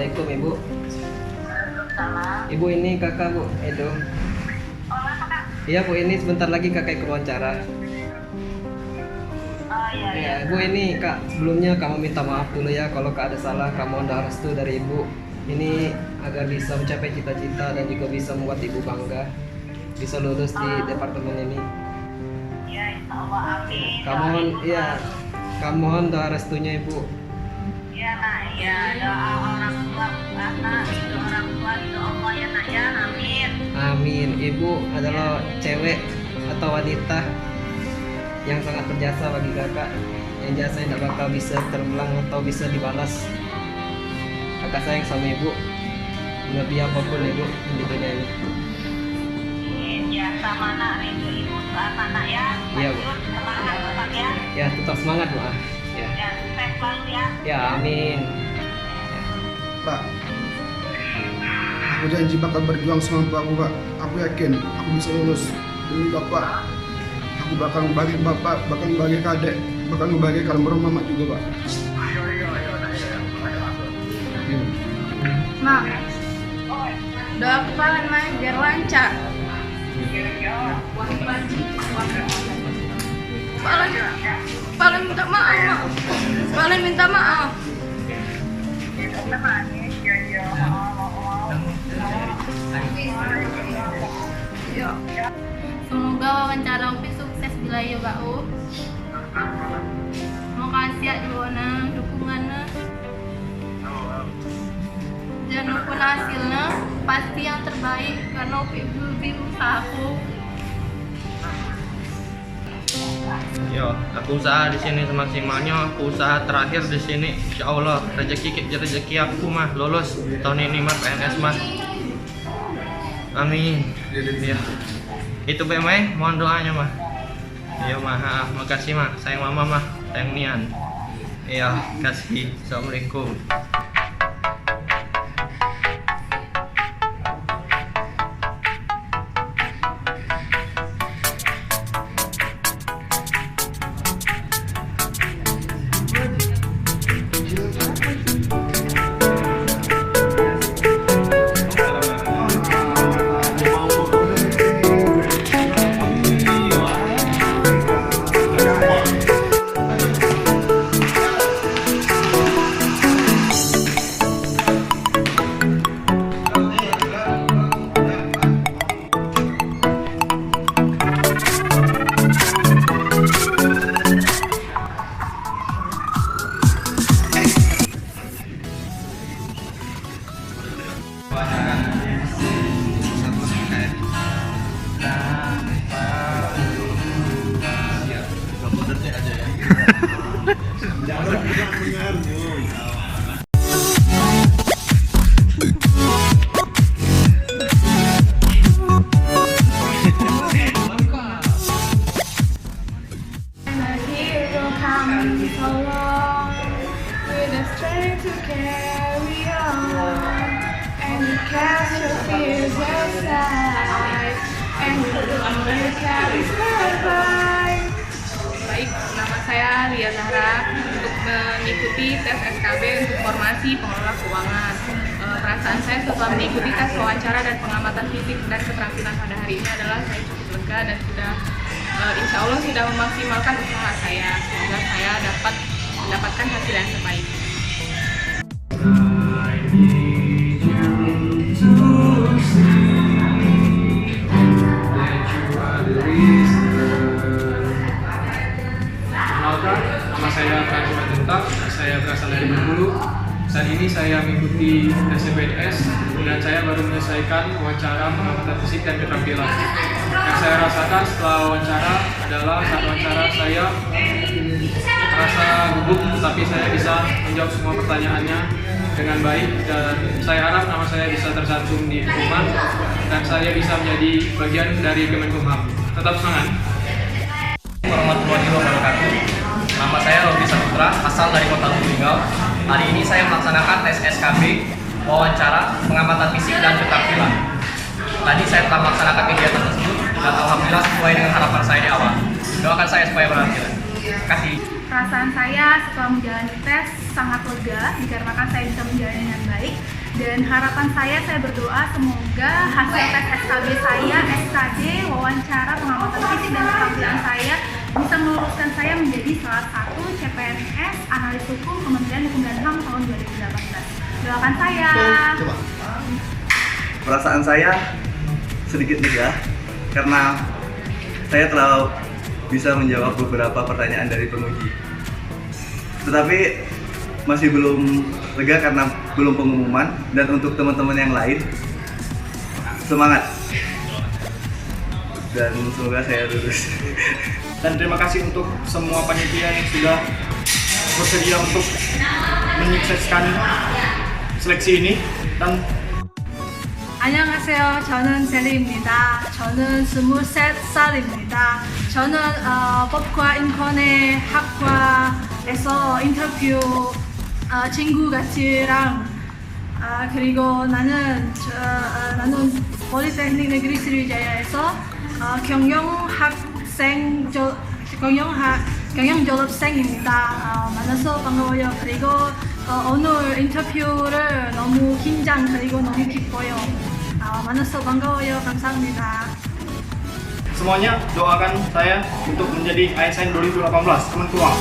Assalamualaikum Ibu. Salam. Ibu ini kakak Bu Edo. Iya Bu, ini sebentar lagi kakak ikut wawancara. Oh iya. Ya, Ibu ini Kak, sebelumnya kamu minta maaf dulu ya kalau Kak ada salah, kamu mohon restu dari Ibu. Ini agar bisa mencapai cita-cita dan juga bisa membuat Ibu bangga, bisa lulus di departemen ini. Ya, insya Allah amin. Kamu mohon, iya, kamu mohon doa restunya Ibu. Iya nak, ya doa orang tua anak, doa orang tua itu Allah ya nak ya, amin. Amin. Ibu adalah cewek atau wanita yang sangat berjasa bagi kakak, yang jasa yang tidak bakal bisa terulang atau bisa dibalas. Kakak sayang sama Ibu lebih apapun Ibu di dunia ini. Ya sama nak rindu ibu sama anak ya. Iya, Bu. Lanjut, semangat tetap ya. Ya tetap semangat Bu. Ya, Ya sukses selalu ya. ya amin. Pak, aku janji bakal berjuang sama Bapak, Pak. Aku yakin aku bisa lulus demi Bapak. Aku bakal membagi Bapak, bakal membagi kadek, bakal membagi kalem mama juga, Pak. Mak, doaku paling main biar lancar. Paling minta maaf, Mak. Paling minta maaf. Ya. Semoga wawancara Upi sukses bila ya Pak U. Mau kasih ya dukungannya. Dan pun hasilnya pasti yang terbaik karena Upi usahaku. Yo, aku usaha di sini semaksimalnya. Aku usaha terakhir di sini. Insya Allah rezeki aku mah lulus tahun ini mah PNS mah. Amin. Ya. Itu Be Mai, mohon doanya mah. Iya mah, makasih mah. Sayang mama mah, sayang Nian. Iya, kasih. Assalamualaikum. Baik, nama saya Ria Zahra untuk mengikuti tes SKB untuk formasi pengelola keuangan. Perasaan saya setelah mengikuti tes wawancara dan pengamatan fisik dan keterampilan pada hari ini adalah saya cukup lega dan sudah insya Allah sudah memaksimalkan usaha saya. Semoga saya dapat mendapatkan hasil yang terbaik. Nama saya Fahri Majentak, saya berasal dari Bengkulu. Saat ini saya mengikuti SPNS dan saya baru menyelesaikan wawancara pengamatan fisik dan keterampilan. Yang saya rasakan setelah wawancara adalah saat wawancara saya merasa gugup, tapi saya bisa menjawab semua pertanyaannya dengan baik dan saya harap nama saya bisa tercantum di Kemenkumham dan saya bisa menjadi bagian dari Kemenkumham. Tetap semangat. Warahmatullahi wabarakatuh. Nama saya Robi Saputra, asal dari Kota Lubulingga. Hari ini saya melaksanakan tes SKB, wawancara, pengamatan fisik dan keterampilan. Tadi saya telah melaksanakan kegiatan tersebut dan alhamdulillah sesuai dengan harapan saya di awal. Doakan saya supaya berhasil. Terima kasih. perasaan saya setelah menjalani tes sangat lega dikarenakan saya bisa menjalani dengan baik. Dan harapan saya berdoa semoga hasil tes SKB saya, SKD, wawancara pengamatan fisik dan keterampilan saya bisa meluruskan saya menjadi salah satu CPNS analis hukum Kementerian Hukum dan HAM tahun 2018. Doakan saya. Perasaan saya sedikit lega karena saya telah bisa menjawab beberapa pertanyaan dari penguji. Tetapi masih belum lega karena belum pengumuman, dan untuk teman-teman yang lain semangat dan semoga saya lulus. Dan terima kasih untuk semua panitia yang sudah bersedia untuk menyukseskan seleksi ini. Dan 안녕하세요. 저는 젤리입니다. 저는 23살입니다. 저는 법과 인권의 학과에서 인터뷰 친구 같이랑 그리고 나는 폴리테크닉 네그리 스리자야에서 경영 졸업생입니다. 만나서 반가워요. 그리고 오늘 인터뷰를 너무 긴장 그리고 너무 기뻐요. 만나서 반가워요. 감사합니다. semuanya doakan saya untuk menjadi ASN 2018 Kemenkuang.